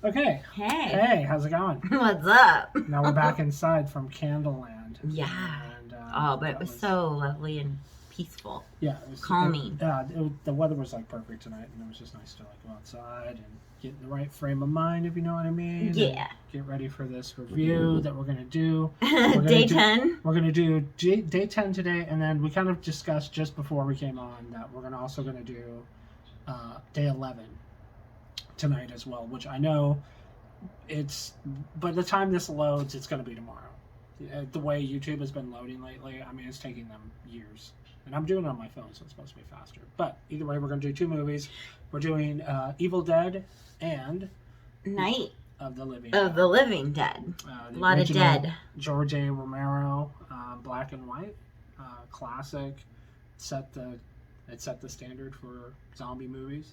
Okay. Hey. Hey, how's it going? What's up? Now we're back inside from Candleland. Yeah. And, But it was so lovely and peaceful. Yeah. It was calming. The weather was like perfect tonight, and it was just nice to like go outside and get in the right frame of mind, if you know what I mean. Yeah. And get ready for this review that we're gonna do. Day 10. We're gonna do day 10 today, and then we kind of discussed just before we came on that we're also gonna do day 11 tonight as well, which I know it's by the time this loads, it's going to be tomorrow. The way YouTube has been loading lately, I mean, it's taking them years. And I'm doing it on my phone, so it's supposed to be faster. But either way, we're going to do two movies. We're doing Evil Dead and Night of the Living Dead. A lot of dead. George A. Romero, black and white, classic. It set the standard for zombie movies.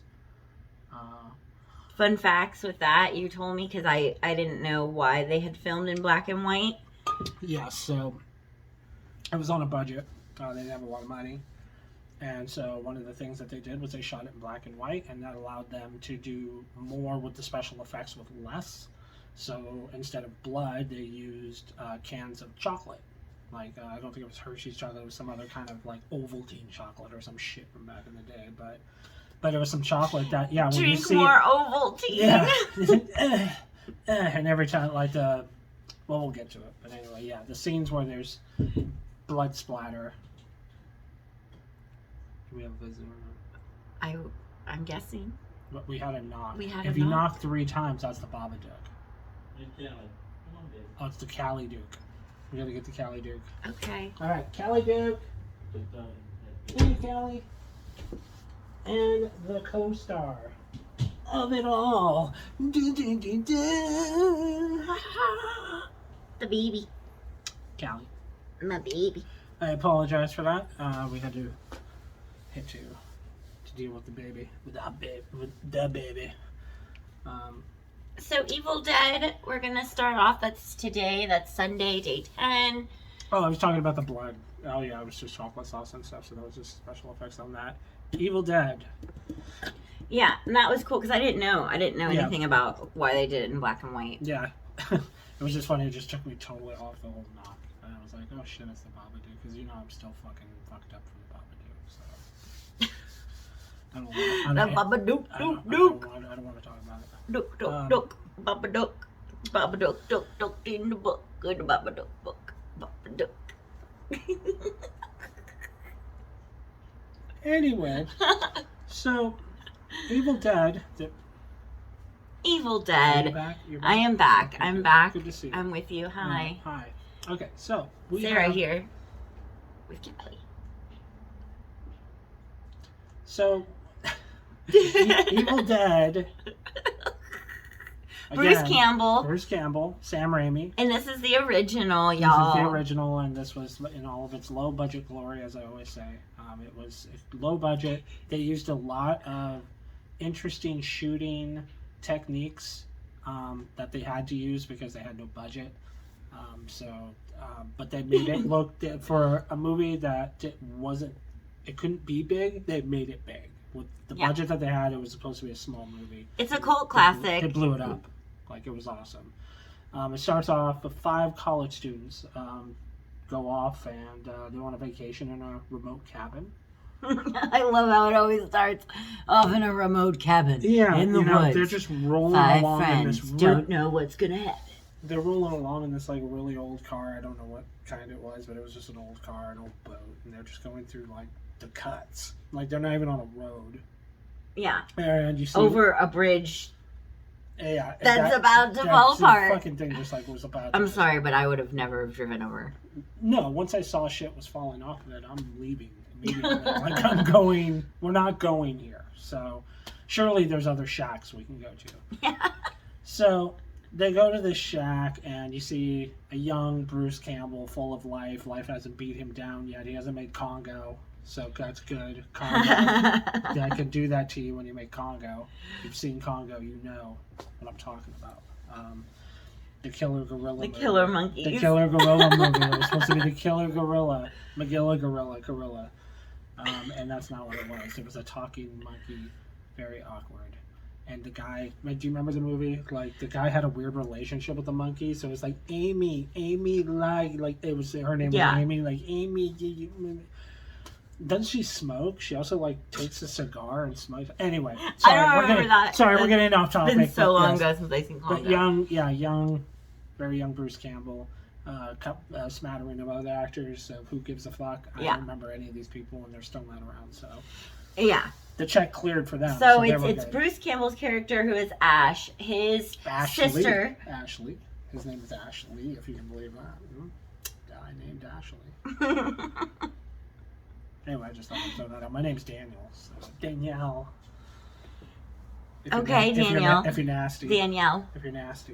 Fun facts with that, you told me, because I didn't know why they had filmed in black and white. Yeah, so it was on a budget. They didn't have a lot of money. And so one of the things that they did was they shot it in black and white, and that allowed them to do more with the special effects with less. So instead of blood, they used cans of chocolate. Like, I don't think it was Hershey's chocolate, it was some other kind of like Ovaltine chocolate or some shit from back in the day. But it was some chocolate that, yeah, when Drink you see more Ovaltine. Yeah. And every time, like, well, we'll get to it. But anyway, yeah, the scenes where there's blood splatter. Do we have a visitor? I'm guessing. But we had a knock. If you knock 3 times, that's the Babadook. Oh, it's the Cali Duke. We gotta get the Cali Duke. Okay. Alright, Cali Duke. Hey, Cali. And the co-star of it all. The baby. Callie. My baby. I apologize for that. We had to hit to deal with the baby. With the baby. So Evil Dead, we're going to start off. That's today. That's Sunday, day 10. Oh, I was talking about the blood. Oh, yeah, it was just chocolate sauce and stuff, so that was just special effects on that. Evil Dead. Yeah, and that was cool because I didn't know anything about why they did it in black and white. Yeah. It was just funny. It just took me totally off the whole knock. And I was like, oh, shit, it's the Babadook. Because, you know, I'm still fucking fucked up from the Babadook, so... I don't want to talk about it. Dook, Babadook, Babadook, Dook, in the book, good Babadook book, Babadook. Anyway, so Evil Dead. Evil Dead. You're back? I am back. Okay, I'm back. Good to see you. I'm with you. Hi. Hi. Okay, so Sarah here with Kelly. So Evil Dead. Bruce Again, Bruce Campbell, Sam Raimi. And this is the original, y'all. This is the original, and this was in all of its low budget glory, as I always say. It was low budget. They used a lot of interesting shooting techniques that they had to use because they had no budget. But they made it look, for a movie that it couldn't be big, they made it big. With the budget that they had, it was supposed to be a small movie. It's a cult classic. They blew it up. Like, it was awesome. It starts off with 5 college students go off, and they're on a vacation in a remote cabin. I love how it always starts off in a remote cabin. Yeah, in the woods. They're just rolling 5 along friends in this. Don't know what's gonna happen. They're rolling along in this like really old car. I don't know what kind it was, but it was just an old car, an old boat, and they're just going through like the cuts. Like, they're not even on a road. Yeah. And you see over a bridge. Yeah. That's about to fall apart. Fucking thing just like was about. I'm sorry, but I would have never driven over. No, once I saw shit was falling off of it, I'm leaving immediately. Like, I'm going. We're not going here. So, surely there's other shacks we can go to. Yeah. So they go to this shack, and you see a young Bruce Campbell, full of life. Life hasn't beat him down yet. He hasn't made Congo. So that's good. Congo. I can do that to you when you make Congo. If you've seen Congo, you know what I'm talking about. The Killer Gorilla The movie. Killer Monkeys. The Killer Gorilla movie. It was supposed to be the Killer Gorilla. Magilla Gorilla. And that's not what it was. It was a talking monkey. Very awkward. And the guy, like, do you remember the movie? Like, the guy had a weird relationship with the monkey, so it was like Amy, like it was her name Yeah. was Amy, like Amy. Doesn't she smoke? She also like takes a cigar and smokes. Anyway, sorry, I don't we're remember getting, that. Sorry, we're getting off topic. It's been so but long yes. ago since I've seen But Congo. very young Bruce Campbell, a smattering of other actors. So who gives a fuck? I Yeah. don't remember any of these people, and they're still not around. So Yeah. the check cleared for them. So they were it's good. Bruce Campbell's character who is Ash. His sister. Ashley. His name is Ashley, if you can believe that. Guy named Ashley. Anyway, I just thought I'd throw that out. My name's Daniel. So Danielle. Okay, Danielle. If you're nasty. Danielle. If you're nasty.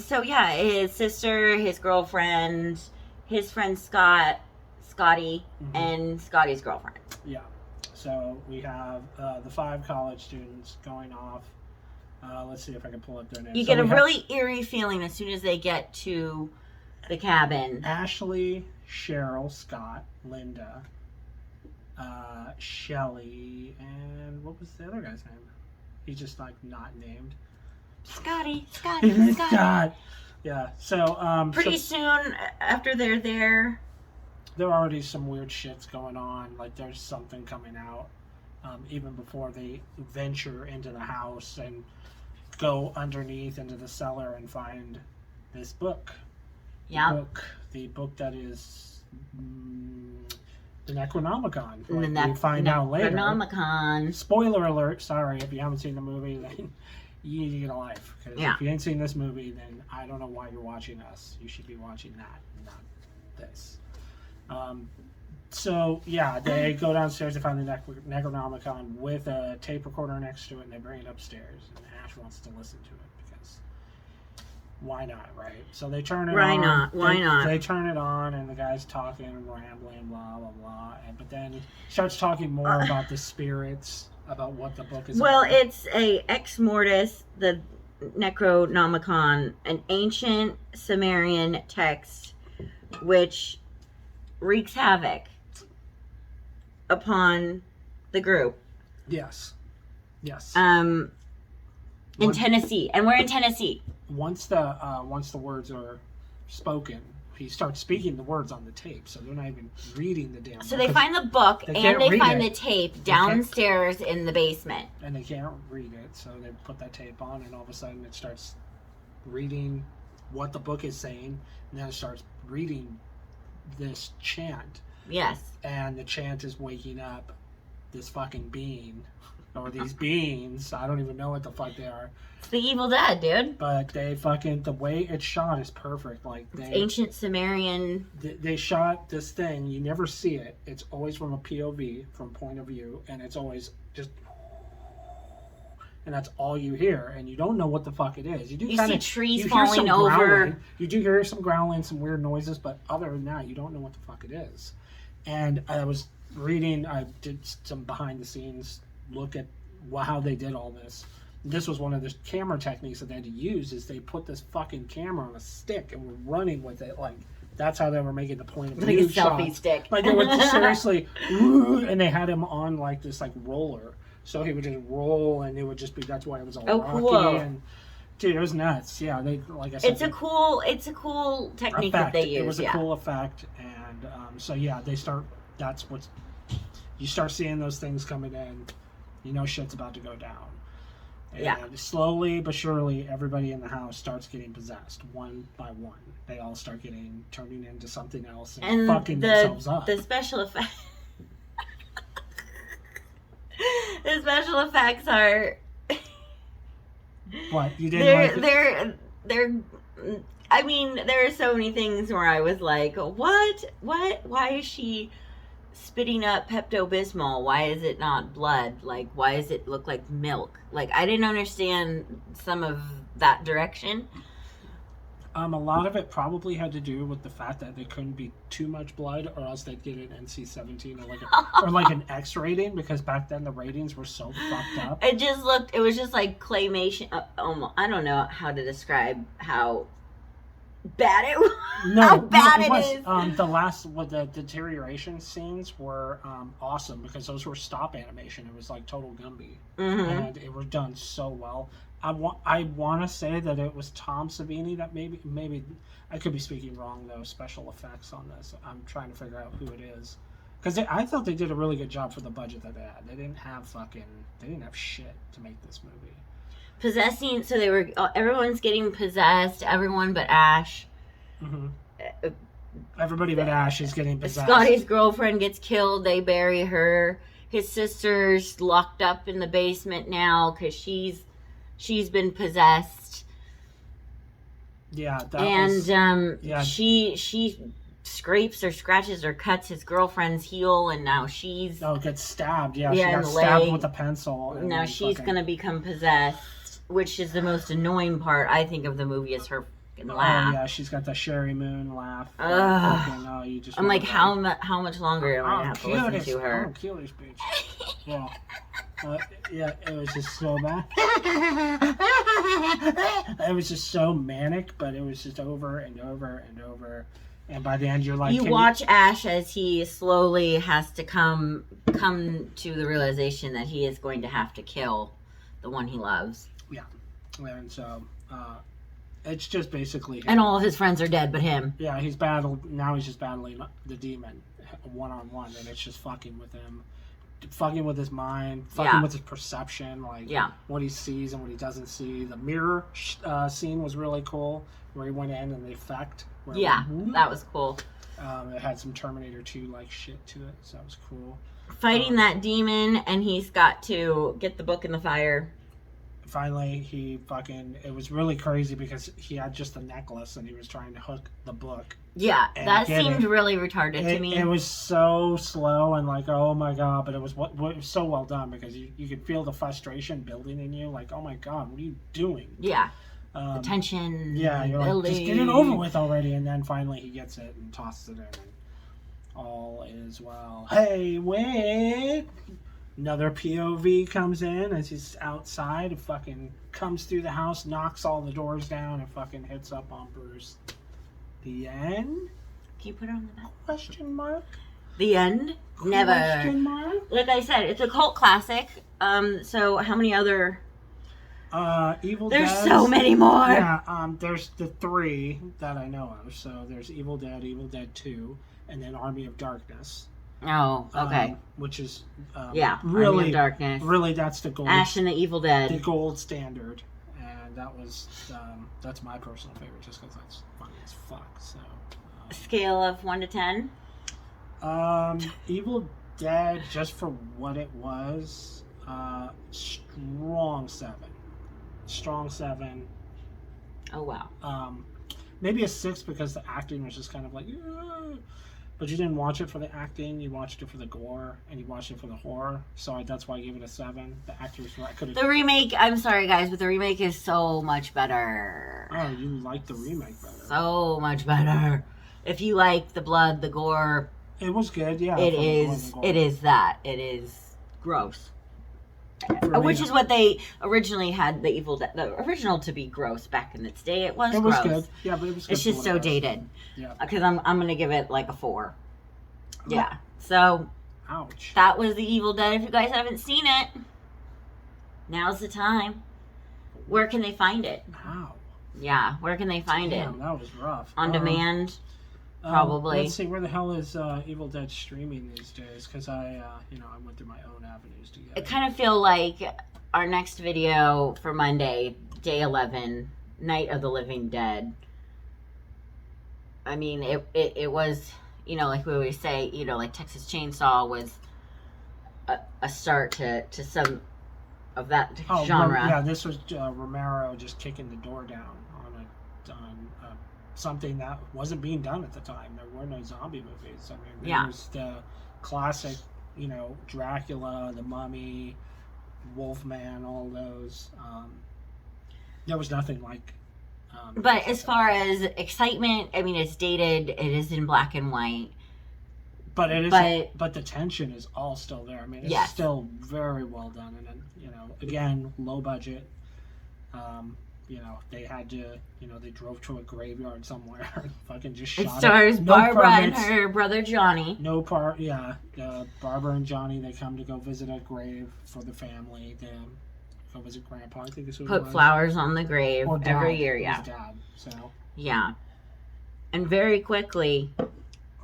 So yeah, his sister, his girlfriend, his friend Scotty, Mhm. and Scotty's girlfriend. Yeah. So we have the 5 college students going off. Let's see if I can pull up their names. You So get a we have really eerie feeling as soon as they get to the cabin. Ashley, Cheryl, Scott, Linda, Shelly, and what was the other guy's name? He's just like not named. Scotty. God. Yeah. So Pretty soon after they're there, there are already some weird shits going on. Like there's something coming out even before they venture into the house and go underneath into the cellar and find this book. yeah, The book that is the Necronomicon. the Like we find out later. Necronomicon. Spoiler alert! Sorry if you haven't seen the movie, then you need to get a life. Because Yeah. if you ain't seen this movie, then I don't know why you're watching us. You should be watching that, not this. So yeah, they go downstairs to find the Necronomicon with a tape recorder next to it, and they bring it upstairs. And Ash wants to listen to it because why not, right? So they turn it Why on. not? Why not? They turn it on, and the guy's talking and rambling, blah blah blah. But then he starts talking more about the spirits, about what the book is. Well, about. it's a Ex Mortis, the Necronomicon, an ancient Sumerian text which wreaks havoc upon the group. Yes. In One- Tennessee, and we're in Tennessee. Once the words are spoken, he starts speaking the words on the tape, so they're not even reading the damn. So book, they find the book they and can't they read find it. the tape can't- downstairs in the basement. and they can't read it, so they put that tape on, and all of a sudden it starts reading what the book is saying, and then it starts reading this chant, Yes. and the chant is waking up this fucking being, or these beings. I don't even know what the fuck they are, It's the Evil Dead, dude. but they fucking, the way it's shot is perfect. Like It's they ancient Sumerian. they shot this thing, you never see it, it's always from a POV, from point of view, and it's always just, and that's all you hear, and you don't know what the fuck it is. You do You kind see of trees hear falling some over. growling. You do hear some growling, some weird noises, but other than that, you don't know what the fuck it is. And I was reading, I did some behind the scenes look at how they did all this. This was one of the camera techniques that they had to use, is they put this fucking camera on a stick and were running with it. Like, that's how they were making the point of Like a view selfie shots. stick. Like, they were seriously, and they had him on like this like roller. So he would just roll, and it would just be, that's why it was all Oh, rocky. cool. And dude, it was nuts. Yeah, they, like I said, It's a cool technique that effect. they use. It was a yeah. cool effect, and so yeah, they start. That's what's. You start seeing those things coming in, you know shit's about to go down. And Yeah. slowly but surely, everybody in the house starts getting possessed one by one. They all start turning into something else and fucking themselves up. The special effects. The special effects are. What, you didn't like it? They're. I mean, there are so many things where I was like, what? Why is she spitting up Pepto-Bismol? Why is it not blood? Like, why does it look like milk? Like, I didn't understand some of that direction. A lot of it probably had to do with the fact that there couldn't be too much blood, or else they'd get an NC-17 or like an X rating, because back then the ratings were so fucked up. It was just like claymation. I don't know how to describe how bad it was. No, how bad it was. it is. The last with the deterioration scenes were awesome because those were stop animation. It was like total Gumby, and it was done so well. I want to say that it was Tom Savini that maybe I could be speaking wrong though. Special effects on this. I'm trying to figure out who it is because I thought they did a really good job for the budget that they had. They didn't have shit to make this movie. Possessing, so they were, everyone's getting possessed, everyone but Ash. Mm-hmm. Everybody but Ash is getting possessed. Scotty's girlfriend gets killed, they bury her. His sister's locked up in the basement now because she's been possessed. Yeah, she scrapes or scratches or cuts his girlfriend's heel, and now she's gets stabbed. Yeah, she got stabbed with a pencil. And now she's gonna become possessed, which is the most annoying part I think of the movie is her laugh. Oh yeah, she's got the Sherry Moon laugh. I'm like, how much longer am I gonna have to listen to her? Oh, kill this bitch. Yeah. Yeah, it was just so bad. It was just so manic, but it was just over and over and over. And by the end, you're like, you watch Ash as he slowly has to come to the realization that he is going to have to kill the one he loves. Yeah, and so it's just basically him. And all of his friends are dead, but him. Yeah, he's just battling the demon one-on-one, and it's just fucking with him. Fucking with his mind, fucking with his perception, like what he sees and what he doesn't see. The mirror scene was really cool, where he went in and they fecked. That was cool. It had some Terminator 2 like shit to it, so that was cool. Fighting that demon, and he's got to get the book in the fire. Finally, it was really crazy because he had just a necklace and he was trying to hook the book. Yeah, that seemed really retarded to me. It was so slow and like, oh my god, but it was so well done because you could feel the frustration building in you, like, oh my god, what are you doing? Yeah. The tension. Yeah, you're like, just get it over with already, and then finally he gets it and tosses it in, and all is well. Hey, wait! Another POV comes in as he's outside and fucking comes through the house, knocks all the doors down, and fucking hits up on Bruce. The end? Can you put it on the back? Question mark? The end? Never. Question mark? Like I said, it's a cult classic. So how many other... Evil There's Dead. so many more. Yeah, there's the 3 that I know of. So there's Evil Dead 2, and then Army of Darkness. Oh, okay. Which is really Army of Darkness. Really, that's the gold. Ash and the Evil Dead. The gold standard, and that's my personal favorite, just because that's funny as fuck. So. Scale of 1 to 10. Evil Dead, just for what it was, strong 7. Strong 7. Oh wow. Maybe a 6 because the acting was just kind of like, yeah. But you didn't watch it for the acting. You watched it for the gore, and you watched it for the horror. So that's why I gave it a 7. The actors, I could have. The remake. I'm sorry, guys, but the remake is so much better. Oh, you like the remake better? So much better. If you like the blood, the gore, it was good. Yeah, it is. It is that. It is gross. Which is what they originally had the original to be gross back in its day. It was gross. Good. Yeah, but it was good. It's just so dated. Yeah. Because I'm gonna give it like a 4. Yeah. So. Ouch. That was the Evil Dead. If you guys haven't seen it, now's the time. Where can they find it? Wow. Yeah. Where can they find it? That was rough. On demand. Probably. Let's see, where the hell is Evil Dead streaming these days? Because I went through my own avenues to get it. I kind of feel like our next video for Monday, day 11, Night of the Living Dead. I mean, it was, like we always say, like Texas Chainsaw was a start to some of that genre. Yeah, this was Romero just kicking the door down on something that wasn't being done at the time. There were no zombie movies. I mean, there was the classic, Dracula, The Mummy, Wolfman, all those. There was nothing like. But as far as excitement, I mean, it's dated. It is in black and white. But it is. But the tension is all still there. I mean, it's still very well done, and then again, low budget. they had to, they drove to a graveyard somewhere and fucking just It shot stars No Barbara and permits. her brother Johnny. Barbara and Johnny, they come to go visit a grave for the family. They go visit Grandpa, I think is what it Put was. flowers on the grave Or every dad. year, It was yeah. dad, so. Yeah. And very quickly,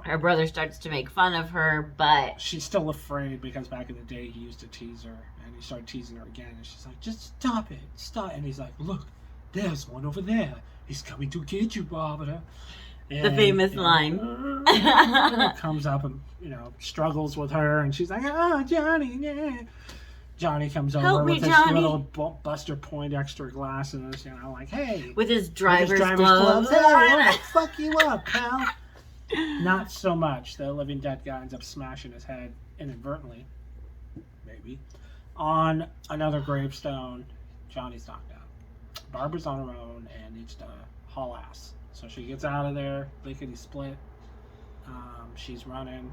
her brother starts to make fun of her, but She's still afraid because back in the day he used to tease her, and he started teasing her again, and she's like, just stop it, stop. And he's like, look, there's one over there. He's coming to get you, Barbara. The famous line. Comes up and, struggles with her, and she's like, oh, Johnny, yeah. Johnny comes over Help me, with his Johnny. little Buster Poindexter glasses, like, hey. with his driver's gloves. gloves. Hey, I want to fuck you up, pal. Not so much. The living dead guy ends up smashing his head inadvertently, maybe, on another gravestone. Johnny's knocked out. Barbara's on her own and needs to haul ass. So she gets out of there, lickety split. She's running.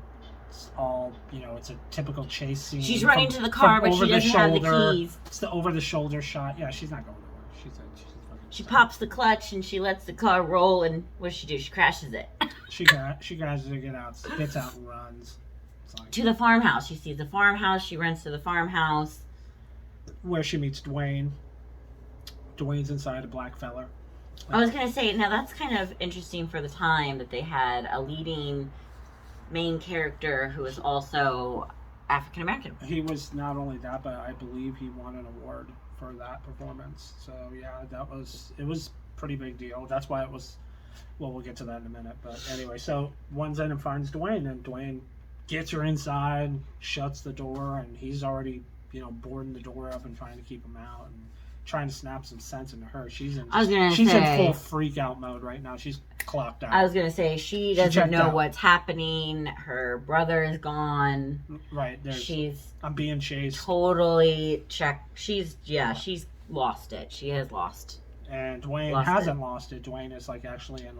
It's all, it's a typical chase scene. She's running to the car, but she doesn't have the keys. It's the over-the-shoulder shot. Yeah, she's not going nowhere. She's fucking She stuck. pops the clutch and she lets the car roll, and what does she do? She crashes it. She grabs it, gets out and runs. It's like, To the farmhouse. She sees the farmhouse. She runs to the farmhouse. where she meets Dwayne. Dwayne's inside a black feller. I was going to say, now that's kind of interesting for the time that they had a leading main character who was also African American. He was not only that, but I believe he won an award for that performance. So yeah, it was a pretty big deal. That's why it was. Well, we'll get to that in a minute. But anyway, so one's in and finds Dwayne, and Dwayne gets her inside, shuts the door, and he's already boarding the door up and trying to keep him out and trying to snap some sense into her. She's in full freak out mode right now. She's clocked out. I was going to say, she doesn't checked know out. what's happening. Her brother is gone. Right. I'm being chased. Totally checked. She's lost it. She has lost. And Dwayne hasn't lost it. Dwayne is actually in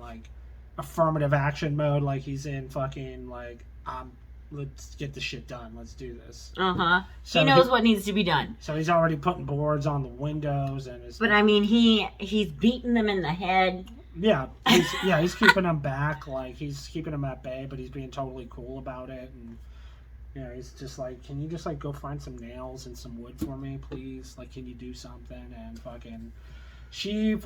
affirmative action mode. He's in fucking let's get the shit done. Let's do this. So he knows what needs to be done. So he's already putting boards on the windows and But I mean, he's beating them in the head. Yeah, he's keeping them back. He's keeping them at bay, but he's being totally cool about it. And he's just can you just go find some nails and some wood for me, please? Can you do something? And fucking, she's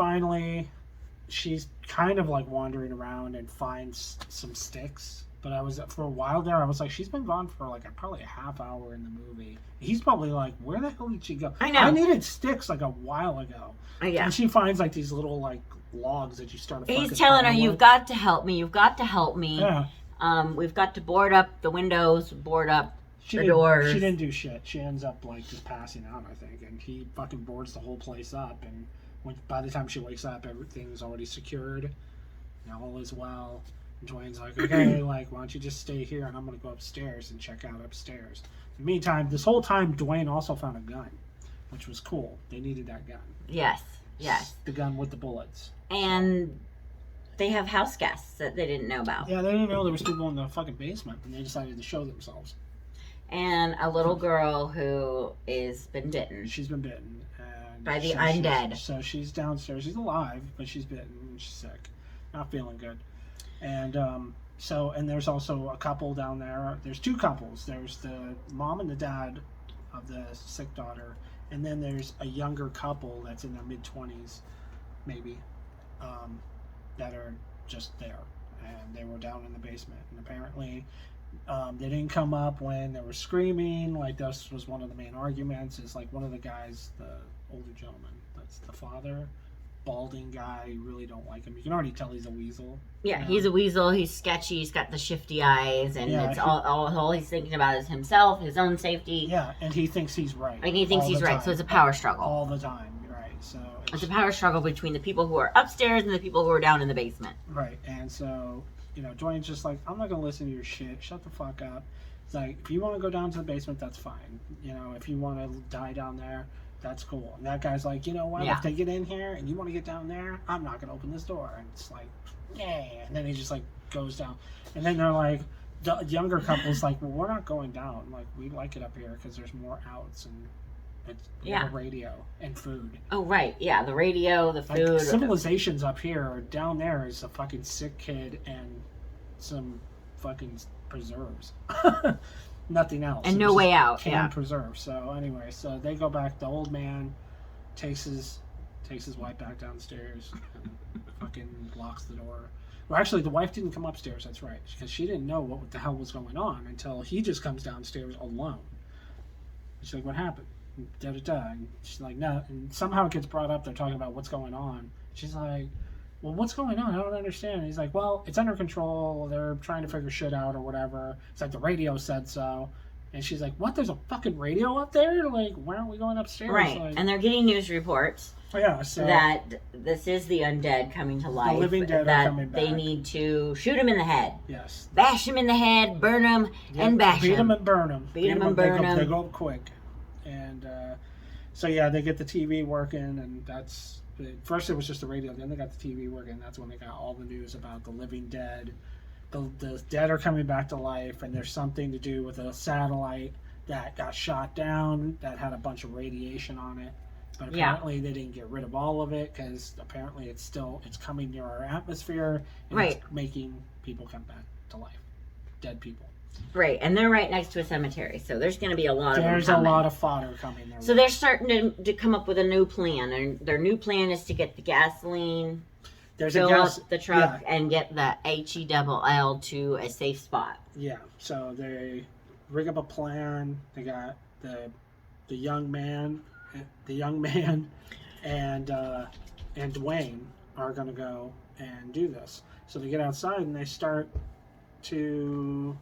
kind of wandering around and finds some sticks. But for a while there, I was like, she's been gone for probably a half hour in the movie. He's probably where the hell did she go? I know. I needed sticks a while ago. Yeah. And she finds these little logs that you start. He's telling her, "You've got to help me. You've got to help me. Yeah. We've got to board up the windows, board up the doors." She didn't do shit. She ends up just passing out, I think, and he fucking boards the whole place up. And by the time she wakes up, everything's already secured. All is well. And Dwayne's like, okay, why don't you just stay here and I'm going to go upstairs and check out upstairs. In the meantime, this whole time, Dwayne also found a gun, which was cool. They needed that gun. Yes. The gun with the bullets. And they have house guests that they didn't know about. Yeah, they didn't know there was people in the fucking basement, and they decided to show themselves. And a little girl who is been bitten. She's been bitten. And By the undead. So she's downstairs. She's alive, but she's bitten and she's sick. Not feeling good. And and there's also a couple down there. There's two couples. There's the mom and the dad of the sick daughter, and then there's a younger couple that's in their mid-20s, maybe, that are just there. And they were down in the basement. And apparently they didn't come up when they were screaming. This was one of the main arguments. Is one of the guys, the older gentleman, that's the father, balding guy, you really don't like him. You can already tell he's a weasel. Yeah, he's a weasel. He's sketchy. He's got the shifty eyes, and it's all he's thinking about is himself, his own safety. Yeah, and he thinks he's right. And he thinks he's right, so it's a power struggle. All the time, right. So it's a power struggle between the people who are upstairs and the people who are down in the basement. Right, and so, Dwayne's just I'm not going to listen to your shit. Shut the fuck up. It's if you want to go down to the basement, that's fine. If you want to die down there, that's cool. And that guy's like, you know what? Yeah. If they get in here and you want to get down there, I'm not going to open this door. And it's yeah. And then he just goes down. And then they're the younger couple's well, we're not going down. We like it up here because there's more outs. We have a radio and food. Oh, right. Yeah, the radio, the food. Like, civilization's up here. Down there is a fucking sick kid and some fucking preserves. Nothing else. And no way out. Canned preserves. So anyway, so they go back. The old man takes his wife back downstairs and fucking locks the door. Well, actually, the wife didn't come upstairs. That's right, because she didn't know what the hell was going on until he just comes downstairs alone. She's like, "What happened?" Da da da. And she's like, "No." And somehow it gets brought up. They're talking about what's going on. She's like, "Well, what's going on? I don't understand." And he's like, "Well, it's under control. They're trying to figure shit out or whatever." It's like the radio said so. And she's like, "What? There's a fucking radio up there? Like, why aren't we going upstairs?" Right. Like, and they're getting news reports so that this is the undead coming to life. the living dead that are coming back. they need to shoot him in the head. Yes. Bash him in the head, burn him, and bash Beat him. them and burn them. Beat 'em and burn 'em. They go up quick. And so, yeah, they get the TV working, and that's... First it was just the radio, then they got the TV working, and that's when they got all the news about the living dead. The dead are coming back to life, and there's something to do with a satellite that got shot down that had a bunch of radiation on it. But apparently they didn't get rid of all of it, because apparently it's coming near our atmosphere, and it's making people come back to life. Dead people. Right, and they're right next to a cemetery, so there's going to be a lot of them There's coming. a lot of fodder coming there. So they're starting to come up with a new plan, and their new plan is to get the gasoline, fill up the truck, and get the HELL to a safe spot. Yeah, so they rig up a plan. They got the young man and Dwayne are going to go and do this. So they get outside and they start to...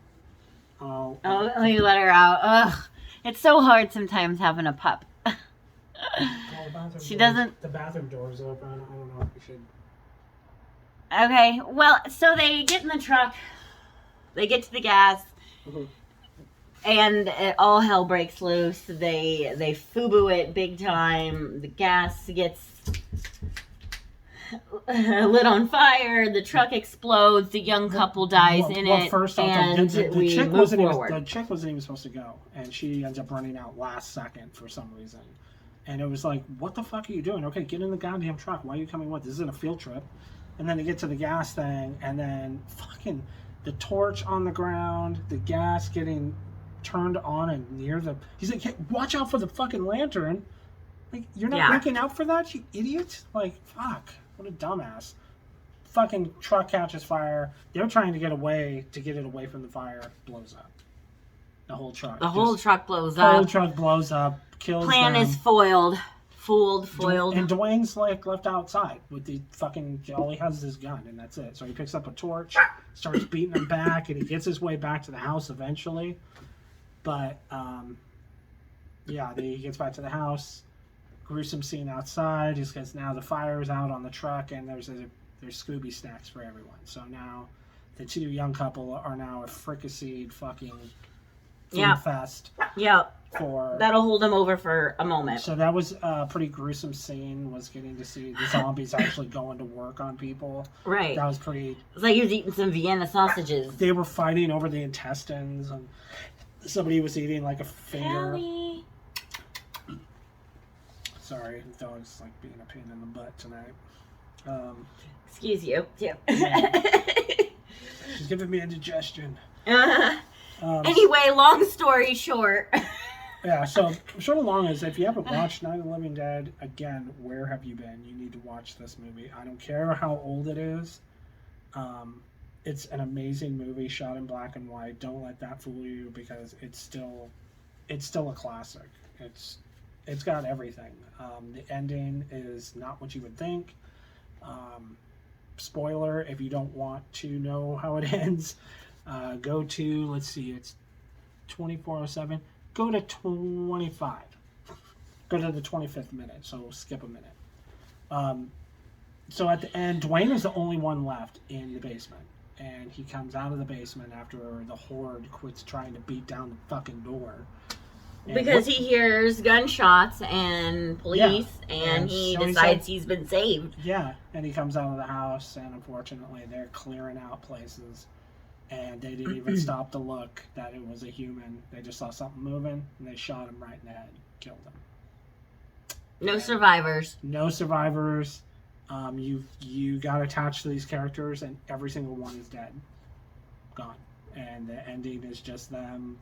Oh, let me let her out. Ugh. It's so hard sometimes having a pup. She doesn't... The bathroom door's open. I don't know if we should... Okay, well, so they get in the truck. They get to the gas. Mm-hmm. And all hell breaks loose. They FUBU it big time. The gas gets lit on fire. The truck explodes. The young couple dies in it. First off, and the we chick move wasn't forward. the chick wasn't even supposed to go, and she ends up running out last second for some reason. And it was like, what the fuck are you doing? Okay, get in the goddamn truck. Why are you coming with? This isn't a field trip. And then they get to the gas thing, and then fucking the torch on the ground, the gas getting turned on and near the... He's like, hey, watch out for the fucking lantern. Like, you're not looking out for that, you idiot? Like, fuck. What a dumbass. Fucking truck catches fire. They're trying to get it away from the fire. Blows up. The whole truck. The whole truck blows The whole up. truck blows up. Kills Plan them. is foiled. Foiled. And Dwayne's like left outside with the fucking... All he has is his gun, and that's it. So he picks up a torch, starts beating them back, and he gets his way back to the house eventually. But, he gets back to the house. Gruesome scene outside, just because now the fire's out on the truck, and there's Scooby snacks for everyone. So now the two young couple are now a fricasseed fucking food fest. Yep. For that'll hold them over for a moment. So that was a pretty gruesome scene, was getting to see the zombies actually going to work on people. Right. That was pretty... It's like he was eating some Vienna sausages. They were fighting over the intestines, and somebody was eating like a finger. Kelly. Sorry, the dog's like being a pain in the butt tonight. Excuse you. She's giving me indigestion. Anyway, long story short. Yeah, so short and long is, if you haven't watched Night of the Living Dead, again, where have you been? You need to watch this movie. I don't care how old it is. It's an amazing movie shot in black and white. Don't let that fool you, because it's still a classic. It's got everything. The ending is not what you would think. Spoiler, if you don't want to know how it ends, go to, let's see, it's 24:07. Go to 25. Go to the 25th minute, so skip a minute. So at the end, Dwayne is the only one left in the basement. And he comes out of the basement after the horde quits trying to beat down the fucking door. Because he hears gunshots and police, and he decides he's been saved. Yeah, and he comes out of the house, and unfortunately they're clearing out places. And they didn't even stop to look that it was a human. They just saw something moving, and they shot him right in the head, killed him. No survivors. No survivors. You got attached to these characters, and every single one is dead, gone. And the ending is just them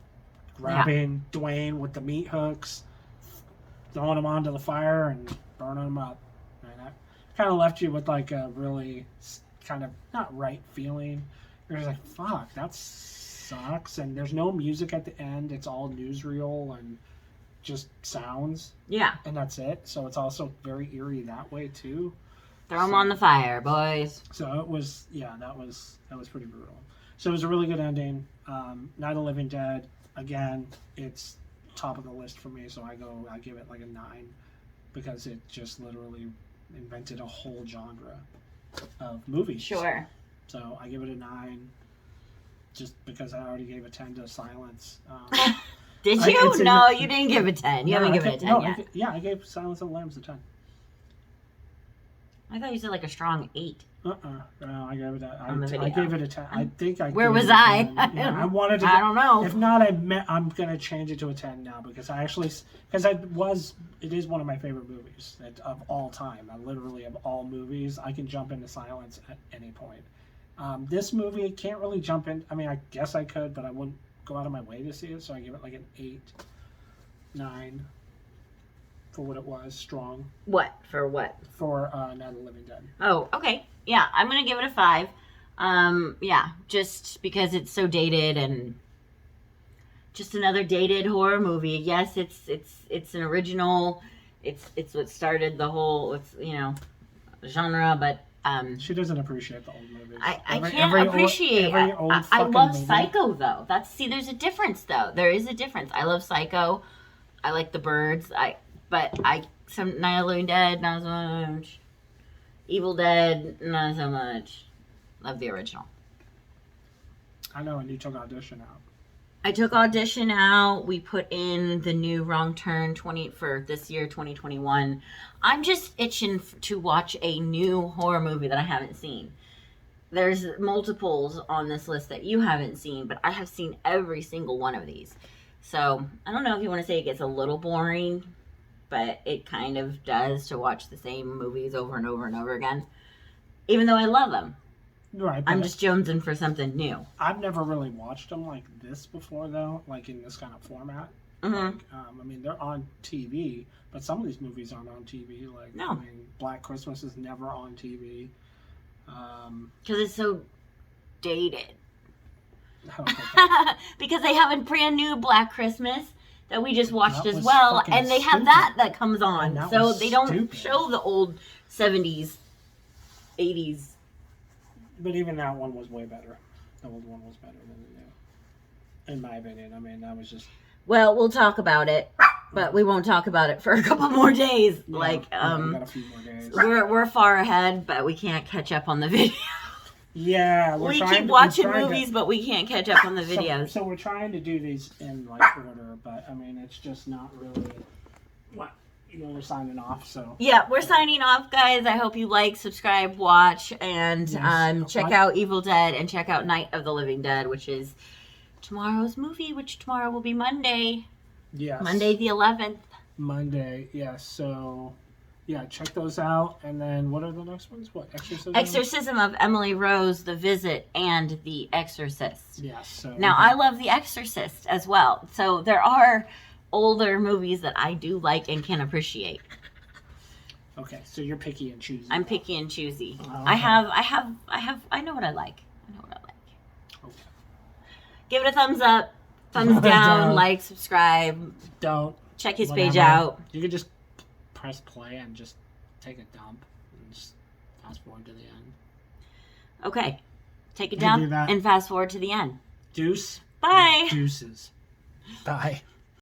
grabbing Dwayne with the meat hooks, throwing him onto the fire, and burning him up. And that kind of left you with like a really kind of not right feeling. You're just like, fuck, that sucks. And there's no music at the end. It's all newsreel and just sounds. Yeah. And that's it. So it's also very eerie that way too. Throw them on the fire, boys. So it was, that was pretty brutal. So it was a really good ending. Night of the Living Dead, again, it's top of the list for me. So I give it like a 9 because it just literally invented a whole genre of movies. Sure. So I give it a 9 just because I already gave a 10 to Silence. Did you? No, you didn't give it 10. You haven't given it a 10 yet. I gave Silence of the Lambs a 10. I thought you said like a strong 8. No, I gave it a. I gave it a 10. I think I. Where was I? Yeah, I wanted to. I don't know. If not, I'm gonna change it to a 10 now because it is one of my favorite movies of all time. Literally of all movies, I can jump into Silence at any point. This movie I can't really jump in. I mean, I guess I could, but I wouldn't go out of my way to see it. So I give it like an 8, 9. For what it was, strong. What? For what? For Night of the Living Dead. Oh, okay. Yeah, I'm gonna give it a 5. Yeah, just because it's so dated and just another dated horror movie. Yes, it's an original. It's what started the whole genre, but she doesn't appreciate the old movies. I can't appreciate. I love movie. Psycho though. There's a difference though. There is a difference. I love Psycho. I like The Birds. Some Night of the Living Dead, not so much. Evil Dead, not so much. Love the original. I know, and you took Audition out. I took Audition out. We put in the new Wrong Turn for this year, 2021. I'm just itching to watch a new horror movie that I haven't seen. There's multiples on this list that you haven't seen, but I have seen every single one of these. So I don't know if you want to say it gets a little boring, but it kind of does to watch the same movies over and over and over again. Even though I love them. Right. I'm just jonesing for something new. I've never really watched them like this before, though, like in this kind of format. Mm-hmm. Like, I mean, they're on TV, but some of these movies aren't on TV. Like, no. I mean, Black Christmas is never on TV. Because it's so dated. Okay. Because they have a brand new Black Christmas that we just watched as was well, fucking and they have stupid. that comes on, that so was they don't stupid. show the old 70s, 80s. But even that one was way better. The old one was better than the new, in my opinion. I mean, that was just. Well, we'll talk about it, but we won't talk about it for a couple more days. Yeah, we got a few more days. we're far ahead, but we can't catch up on the video. Yeah, we keep watching movies, but we can't catch up on the videos. So we're trying to do these in like order, but I mean, it's just not really. What we're signing off. So yeah, we're signing off, guys. I hope you like, subscribe, watch, and check out Evil Dead and check out Night of the Living Dead, which is tomorrow's movie. Which tomorrow will be Monday. Yes. Monday the 11th. Monday, yes. So. Yeah, check those out. And then what are the next ones? What? Exorcism? Exorcism of Emily Rose, The Visit, and The Exorcist. Yes. So now, I love The Exorcist as well. So there are older movies that I do like and can appreciate. Okay, so you're picky and choosy. I'm picky and choosy. Oh, okay. I know what I like. Okay. Give it a thumbs up, thumbs down, like, subscribe. Don't. Check his Whatever. page out. You could just press play and just take a dump and just fast forward to the end. Okay. Take a You dump do that. and fast forward to the end. Deuce. Bye. Deuces. Bye.